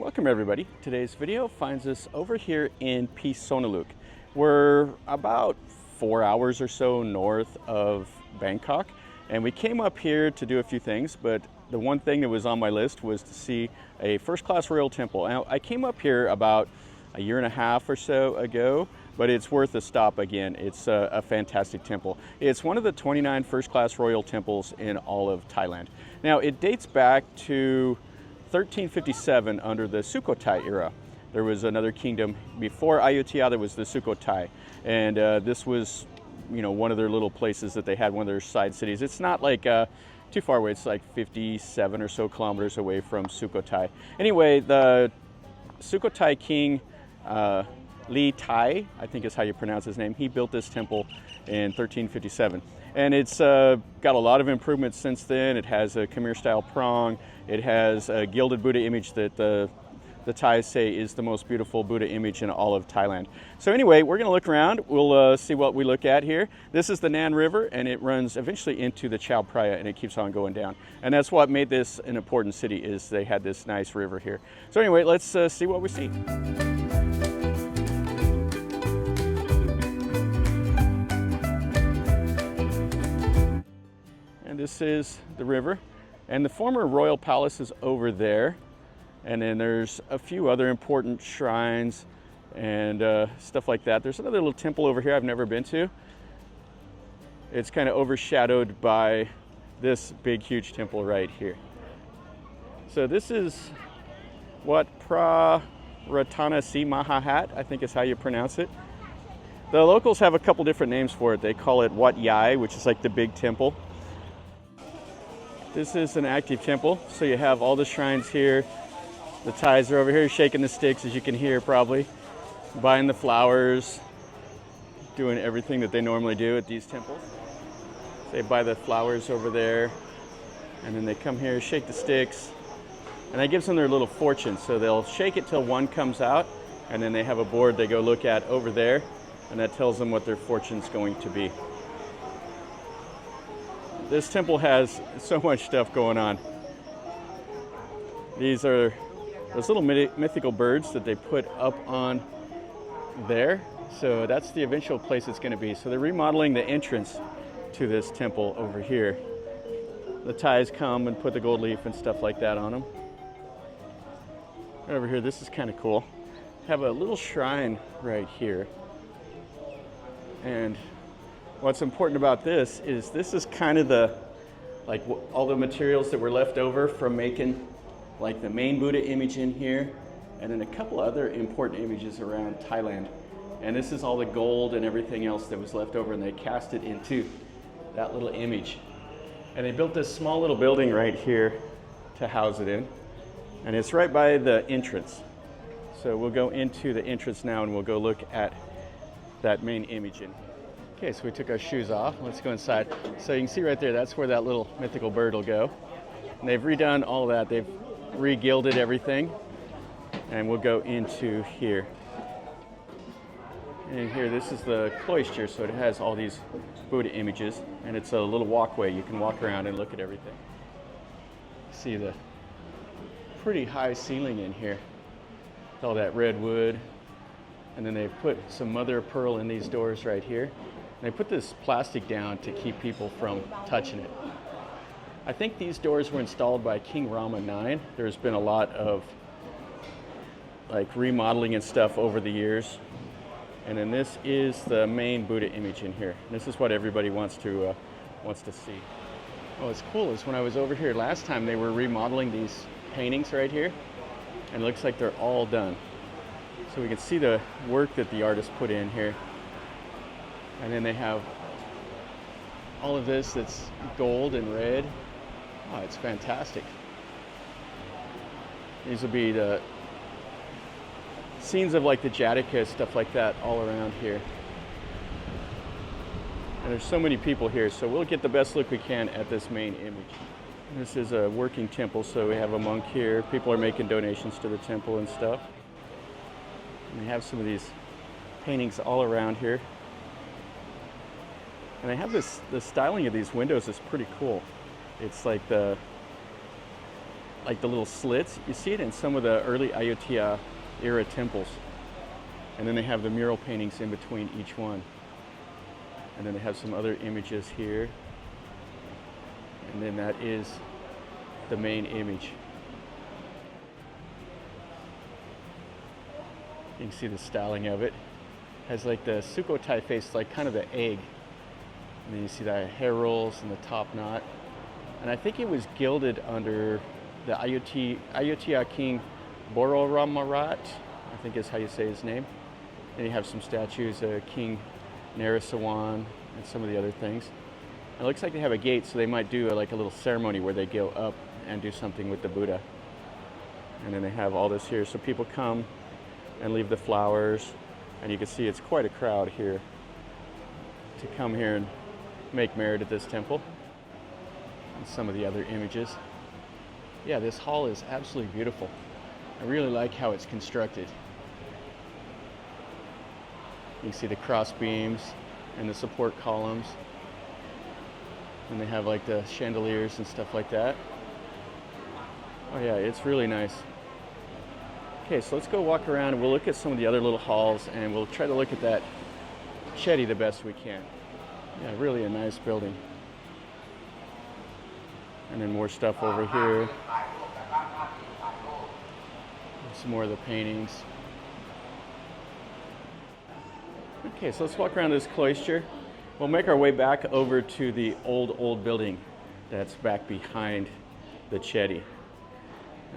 Welcome everybody. Today's video finds us over here in Phitsanulok. We're about 4 hours or so north of Bangkok, and we came up here to do a few things, but the one thing that was on my list was to see a first-class royal temple. Now, I came up here about a year and a half or so ago, but it's worth a stop again. It's a fantastic temple. It's one of the 29 first-class royal temples in all of Thailand. Now, it dates back to 1357 under the Sukhothai era. There was another kingdom before Ayutthaya that was the Sukhothai, and this was, one of their little places that they had, one of their side cities. It's not like too far away. It's like 57 or so kilometers away from Sukhothai. Anyway, the Sukhothai king Lithai, I think is how you pronounce his name, he built this temple in 1357. And it's got a lot of improvements since then. It has a Khmer style prong. It has a gilded Buddha image that the Thais say is the most beautiful Buddha image in all of Thailand. So anyway, we're going to look around. We'll see what we look at here. This is the Nan River, and it runs eventually into the Chao Phraya, and it keeps on going down. And that's what made this an important city, is they had this nice river here. So anyway, let's see what we see. And this is the river, and the former royal palace is over there, and then there's a few other important shrines and stuff like that. There's another little temple over here I've never been to. It's kind of overshadowed by this big huge temple right here. So this is Wat Phra Rattana Mahathat, I think is how you pronounce it. The locals have a couple different names for it. They call it Wat Yai, which is like the big temple. This is an active temple, so you have all the shrines here. The Thais are over here shaking the sticks, as you can hear probably, buying the flowers, doing everything that they normally do at these temples. They buy the flowers over there, and then they come here, shake the sticks, and that gives them their little fortune. So they'll shake it till one comes out, and then they have a board they go look at over there, and that tells them what their fortune's going to be. This temple has so much stuff going on. These are those little mythical birds that they put up on there. So that's the eventual place it's going to be. So they're remodeling the entrance to this temple over here. The Thais come and put the gold leaf and stuff like that on them. Right over here, this is kind of cool. Have a little shrine right here. And what's important about this is kind of all the materials that were left over from making like the main Buddha image in here, and then a couple other important images around Thailand. And this is all the gold and everything else that was left over, and they cast it into that little image. And they built this small little building right here to house it in. And it's right by the entrance. So we'll go into the entrance now, and we'll go look at that main image in here. Okay, so we took our shoes off. Let's go inside. So you can see right there, that's where that little mythical bird will go. And they've redone all that. They've re-gilded everything. And we'll go into here. And here, this is the cloister, so it has all these Buddha images. And it's a little walkway. You can walk around and look at everything. See the pretty high ceiling in here with all that red wood. And then they've put some mother of pearl in these doors right here. They put this plastic down to keep people from touching it. I think these doors were installed by King Rama IX. There's been a lot of remodeling and stuff over the years. And then this is the main Buddha image in here. This is what everybody wants to see. Oh, what's cool is when I was over here last time, they were remodeling these paintings right here, and it looks like they're all done. So we can see the work that the artist put in here. And then they have all of this that's gold and red. Oh, it's fantastic. These will be the scenes of like the Jataka, stuff like that all around here. And there's so many people here, so we'll get the best look we can at this main image. This is a working temple, so we have a monk here. People are making donations to the temple and stuff. And we have some of these paintings all around here. And they have the styling of these windows is pretty cool. It's like like the little slits. You see it in some of the early Ayutthaya era temples. And then they have the mural paintings in between each one. And then they have some other images here. And then that is the main image. You can see the styling of it. Has like the Sukhothai face, like kind of the egg. And then you see the hair rolls and the top knot. And I think it was gilded under the Ayutthaya King Bororamarat, I think is how you say his name. And you have some statues of King Naresuan and some of the other things. It looks like they have a gate, so they might do like a little ceremony where they go up and do something with the Buddha. And then they have all this here, so people come and leave the flowers, and you can see it's quite a crowd here to come here and make merit at this temple. And some of the other images. Yeah, this hall is absolutely beautiful. I really like how it's constructed. You can see the cross beams and the support columns. And they have like the chandeliers and stuff like that. Oh yeah, it's really nice. Okay, so let's go walk around and we'll look at some of the other little halls and we'll try to look at that shetty the best we can. Yeah, really a nice building. And then more stuff over here. Some more of the paintings. Okay, so let's walk around this cloister. We'll make our way back over to the old building that's back behind the Chedi.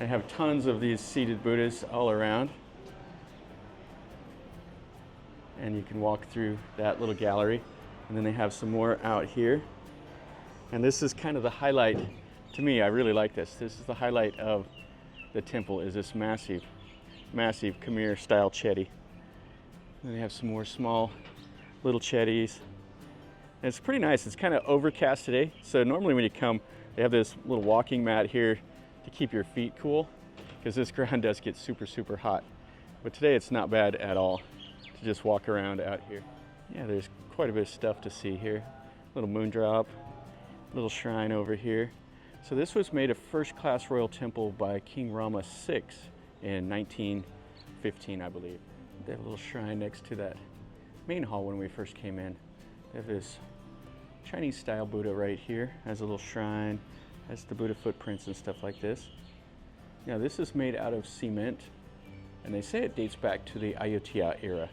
I have tons of these seated Buddhas all around. And you can walk through that little gallery. And then they have some more out here. And this is kind of the highlight, to me, I really like this. This is the highlight of the temple, is this massive Khmer style Chedi. And they have some more small little Chedis. And it's pretty nice. It's kind of overcast today. So normally when you come, they have this little walking mat here to keep your feet cool, because this ground does get super, super hot. But today it's not bad at all to just walk around out here. Yeah, there's quite a bit of stuff to see here. Little moon drop, little shrine over here. So this was made a first-class royal temple by King Rama VI in 1915, I believe. They have a little shrine next to that main hall when we first came in. They have this Chinese-style Buddha right here. Has a little shrine, has the Buddha footprints and stuff like this. Now this is made out of cement, and they say it dates back to the Ayutthaya era.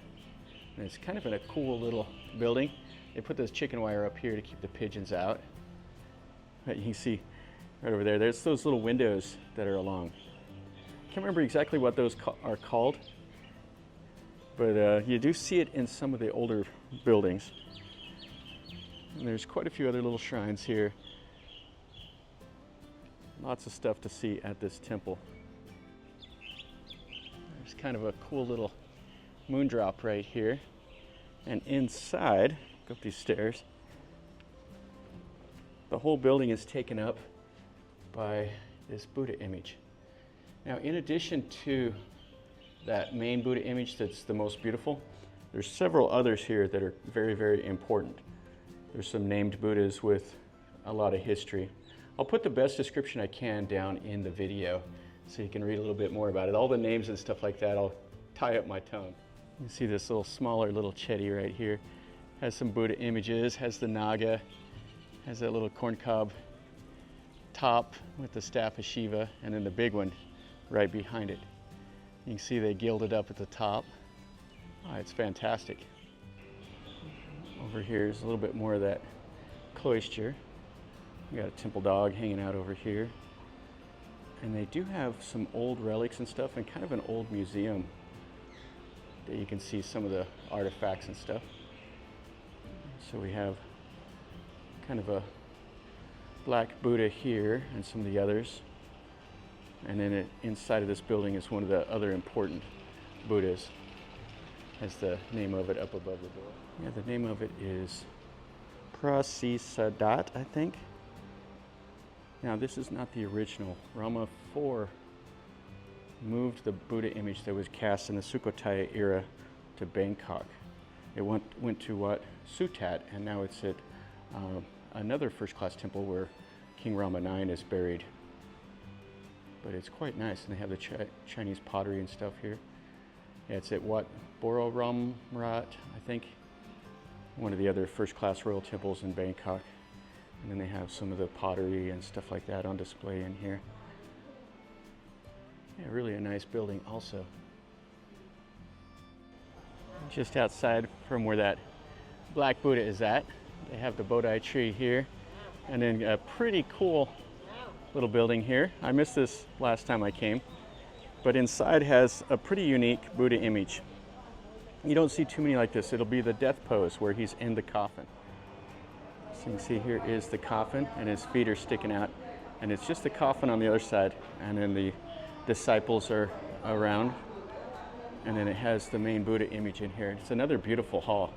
And it's kind of in a cool little building. They put this chicken wire up here to keep the pigeons out. But you can see right over there, there's those little windows that are along. Can't remember exactly what those are called, but you do see it in some of the older buildings. And there's quite a few other little shrines here. Lots of stuff to see at this temple. There's kind of a cool little moon drop right here. And inside, go up these stairs, the whole building is taken up by this Buddha image. Now, in addition to that main Buddha image that's the most beautiful, there's several others here that are very, very important. There's some named Buddhas with a lot of history. I'll put the best description I can down in the video so you can read a little bit more about it. All the names and stuff like that, I'll tie up my tongue. You see this little smaller little Chedi right here. Has some Buddha images, has the Naga, has that little corncob top with the staff of Shiva, and then the big one right behind it. You can see they gilded up at the top. Oh, it's fantastic. Over here is a little bit more of that cloister. We got a temple dog hanging out over here. And they do have some old relics and stuff, and kind of an old museum that you can see some of the artifacts and stuff. So we have kind of a black Buddha here and some of the others. And then inside of this building is one of the other important Buddhas. Has the name of it up above the door. Yeah, the name of it is Prasisadat, I think. Now this is not the original. Rama IV moved the Buddha image that was cast in the Sukhothai era to Bangkok. It went to Wat Sutat, and now it's at another first-class temple where King Rama IX is buried. but it's quite nice. And they have the Chinese pottery and stuff here. Yeah, it's at Wat Phra Sri, I think, one of the other first-class royal temples in Bangkok. And then they have some of the pottery and stuff like that on display in here. Yeah, really a nice building also. Just outside from where that black Buddha is at, they have the Bodhi tree here, and then a pretty cool little building here. I missed this last time I came, but inside has a pretty unique Buddha image. You don't see too many like this. It'll be the death pose where he's in the coffin. So you can see here is the coffin, and his feet are sticking out, and it's just the coffin on the other side, and then the disciples are around, and then it has the main Buddha image in here. It's another beautiful hall.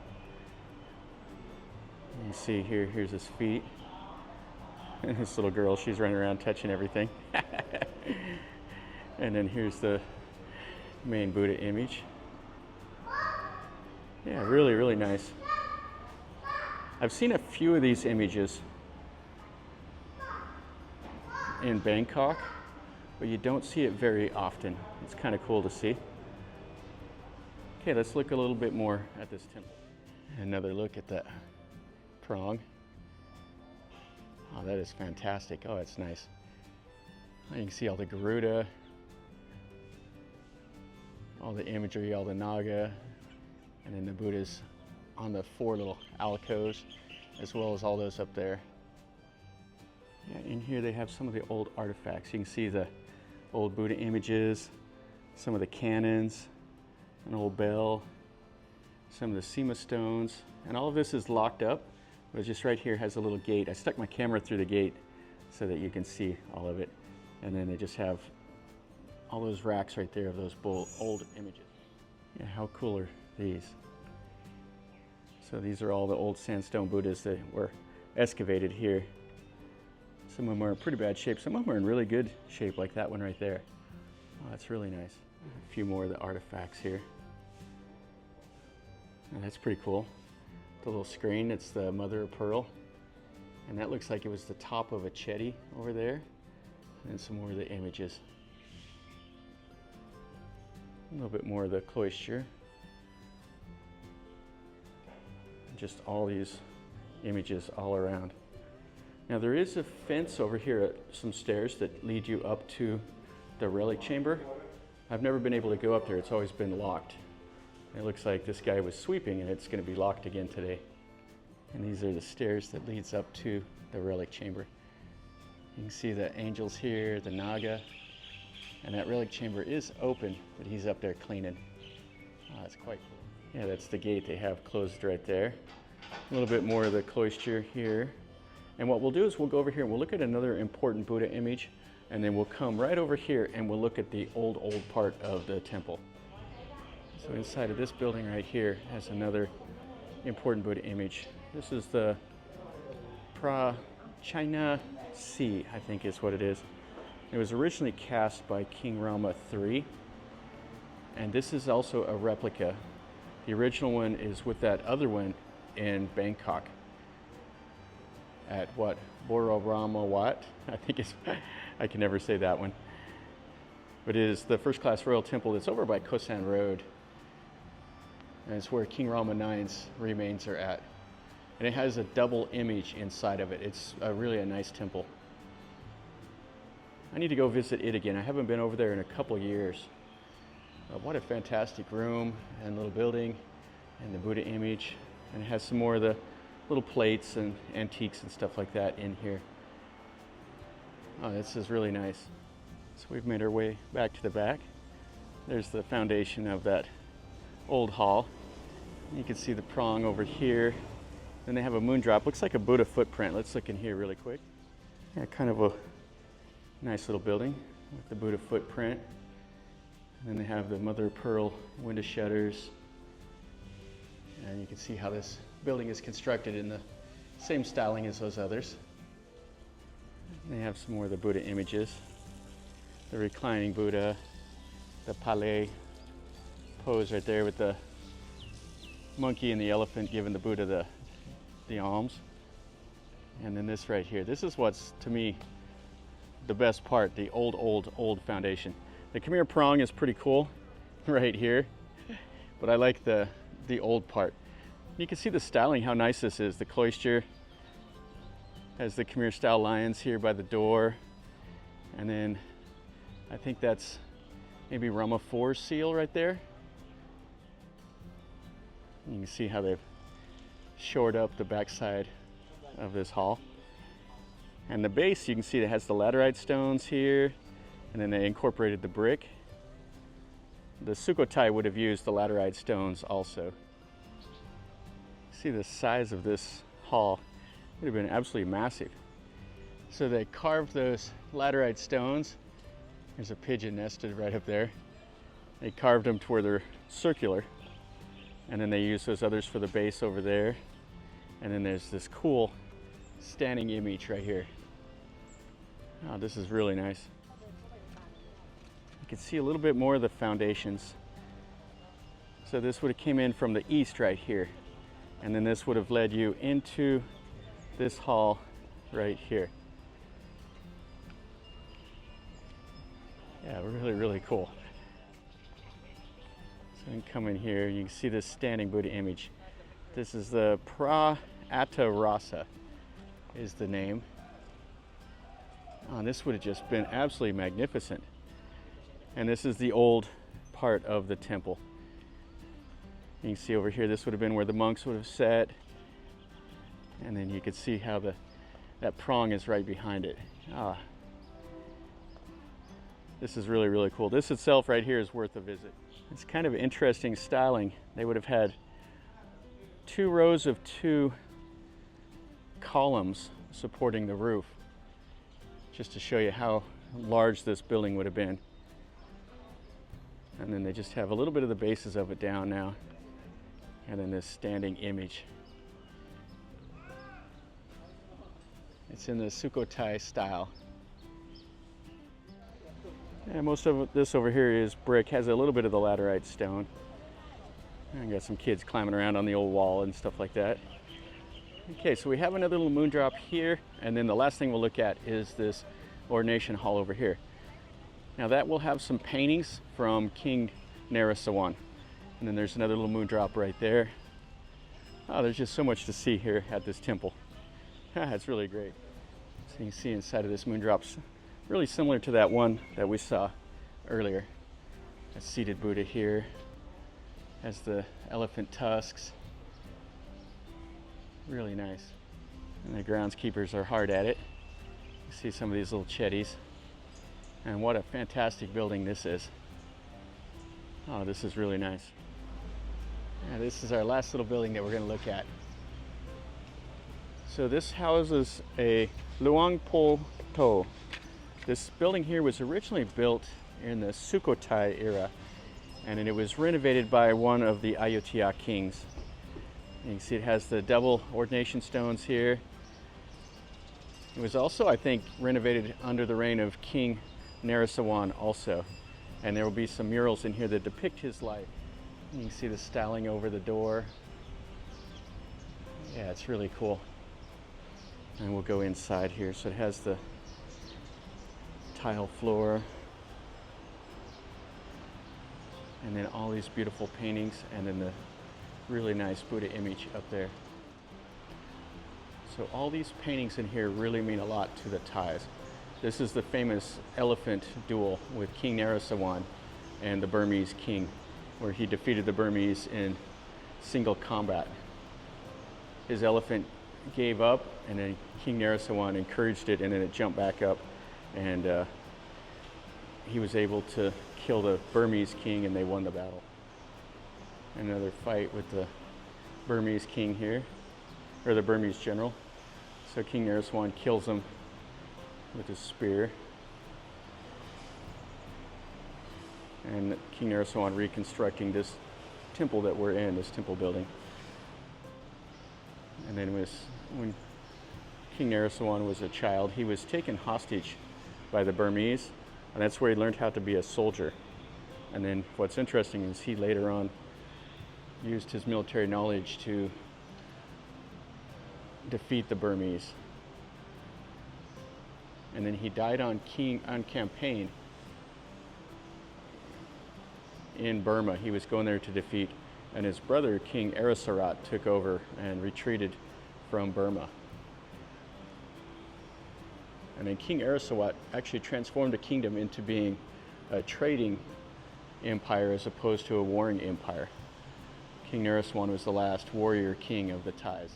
You see here, here's his feet. And this little girl, she's running around touching everything. And then here's the main Buddha image. Yeah, really, really nice. I've seen a few of these images in Bangkok, but you don't see it very often. It's kind of cool to see. Okay, let's look a little bit more at this temple. Another look at that prong. Oh, that is fantastic. Oh, it's nice. You can see all the Garuda, all the imagery, all the Naga, and then the Buddhas on the four little alcoves, as well as all those up there. Yeah, in here they have some of the old artifacts. You can see the old Buddha images, some of the cannons, an old bell, some of the Sema stones, and all of this is locked up, but just right here has a little gate. I stuck my camera through the gate so that you can see all of it. And then they just have all those racks right there of those old images. Yeah, how cool are these? So these are all the old sandstone Buddhas that were excavated here. Some of them are in pretty bad shape. Some of them are in really good shape, like that one right there. Oh, that's really nice. A few more of the artifacts here. Oh, that's pretty cool. The little screen, it's the mother of pearl. And that looks like it was the top of a chetty over there. And some more of the images. A little bit more of the cloister. Just all these images all around. Now there is a fence over here, some stairs that lead you up to the relic chamber. I've never been able to go up there, it's always been locked. It looks like this guy was sweeping and it's going to be locked again today. And these are the stairs that leads up to the relic chamber. You can see the angels here, the Naga, and that relic chamber is open, but he's up there cleaning. Oh, that's quite cool. Yeah, that's the gate they have closed right there. A little bit more of the cloister here. And what we'll do is we'll go over here and we'll look at another important Buddha image, and then we'll come right over here and we'll look at the old part of the temple. So inside of this building right here has another important Buddha image. This is the Chinna C, I think is what it is. It was originally cast by King Rama III, and this is also a replica. The original one is with that other one in Bangkok at Wat Phra Sri, I think it's, I can never say that one. But it is the first class royal temple that's over by Khao San Road. And it's where King Rama IX's remains are at. And it has a double image inside of it. It's really a nice temple. I need to go visit it again. I haven't been over there in a couple years. What a fantastic room and little building, and the Buddha image. And it has some more of the little plates and antiques and stuff like that in here. Oh, this is really nice. So we've made our way back to the back. There's the foundation of that old hall. You can see the prong over here. Then they have a moon drop. Looks like a Buddha footprint. Let's look in here really quick. Yeah, kind of a nice little building with the Buddha footprint. And then they have the mother of pearl window shutters. And you can see how this building is constructed in the same styling as those others. They have some more of the Buddha images. The reclining Buddha, the Pale pose right there with the monkey and the elephant giving the Buddha the alms. And then this right here. This is what's, to me, the best part, the old foundation. The Khmer prong is pretty cool right here, but I like the old part. You can see the styling, how nice this is. The cloister has the Khmer style lions here by the door, and then I think that's maybe Rama IV's seal right there. You can see how they've shored up the backside of this hall. And the base, you can see it has the laterite stones here, and then they incorporated the brick. The Sukhothai would have used the laterite stones also. See the size of this hall, it would have been absolutely massive. So they carved those laterite stones. There's a pigeon nested right up there. They carved them to where they're circular, and then they used those others for the base over there. And then there's this cool standing image right here. Oh, this is really nice. You can see a little bit more of the foundations. So this would have came in from the east right here, and then this would have led you into this hall right here. Yeah, really cool. So you can come in here, you can see this standing Buddha image. This is the Phra Sri is the name. Oh, this would have just been absolutely magnificent. And this is the old part of the temple. You can see over here, this would have been where the monks would have sat. And then you can see how that prong is right behind it. Ah, this is really cool. This itself right here is worth a visit. It's kind of interesting styling. They would have had 2 rows of 2 columns supporting the roof, just to show you how large this building would have been. And then they just have a little bit of the bases of it down now, and then this standing image. It's in the Sukhothai style. And most of this over here is brick, has a little bit of the laterite stone. I got some kids climbing around on the old wall and stuff like that. Okay, so we have another little moon drop here, and then the last thing we'll look at is this ordination hall over here. Now that will have some paintings from King Naresuan. And then there's another little moon drop right there. Oh, there's just so much to see here at this temple. It's really great. So you can see inside of this moon drops, really similar to that one that we saw earlier. A seated Buddha here, has the elephant tusks. Really nice. And the groundskeepers are hard at it. You see some of these little chetties. And what a fantastic building this is. Oh, this is really nice. Yeah, this is our last little building that we're going to look at. So this houses a Luang Po To. This building here was originally built in the Sukhothai era, and it was renovated by one of the Ayutthaya kings. And you can see it has the double ordination stones here. It was also, I think, renovated under the reign of King Naresuan also. And there will be some murals in here that depict his life. You can see the styling over the door. Yeah, it's really cool. And we'll go inside here. So it has the tile floor, and then all these beautiful paintings, and then the really nice Buddha image up there. So all these paintings in here really mean a lot to the Thais. This is the famous elephant duel with King Naresuan and the Burmese king, where he defeated the Burmese in single combat. His elephant gave up, and then King Naresuan encouraged it, and then it jumped back up, and he was able to kill the Burmese king, and they won the battle. Another fight with the Burmese king here, or the Burmese general. So King Naresuan kills him with his spear. And King Naresuan reconstructing this temple that we're in, this temple building. And then when King Naresuan was a child, he was taken hostage by the Burmese, and that's where he learned how to be a soldier. And then what's interesting is he later on used his military knowledge to defeat the Burmese. and then he died on campaign in Burma. He was going there to defeat, and his brother King Ekathotsarot took over and retreated from Burma. And then King Ekathotsarot actually transformed the kingdom into being a trading empire as opposed to a warring empire. King Naresuan was the last warrior king of the Thais.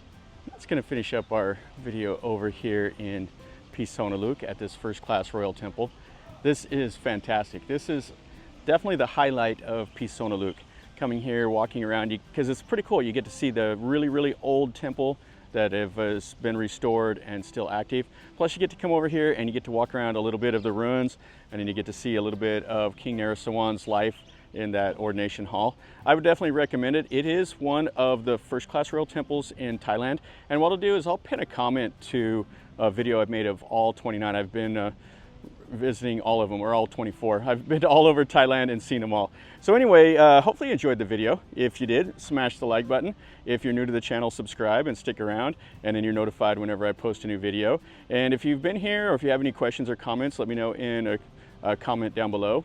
That's going to finish up our video over here in Phitsanulok at this first-class royal temple. This is fantastic. This is definitely the highlight of Phitsanulok. Coming here, walking around, because it's pretty cool. You get to see the really old temple that has been restored and still active. Plus you get to come over here and you get to walk around a little bit of the ruins, and then you get to see a little bit of King Naresuan's life in that ordination hall. I would definitely recommend it. It is one of the first-class royal temples in Thailand. And what I'll do is I'll pin a comment to a video I've made of all 29. I've been visiting all of them, or all 24. I've been all over Thailand and seen them all. So anyway, hopefully you enjoyed the video. If you did, smash the like button. If you're new to the channel, subscribe and stick around, and then you're notified whenever I post a new video. And if you've been here, or if you have any questions or comments, let me know in a comment down below.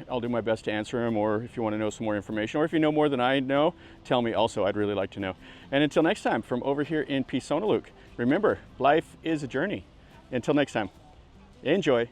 I'll do my best to answer them, or if you want to know some more information, or if you know more than I know, tell me also. I'd really like to know. And until next time, from over here in Phitsanulok, remember, life is a journey. Until next time, enjoy.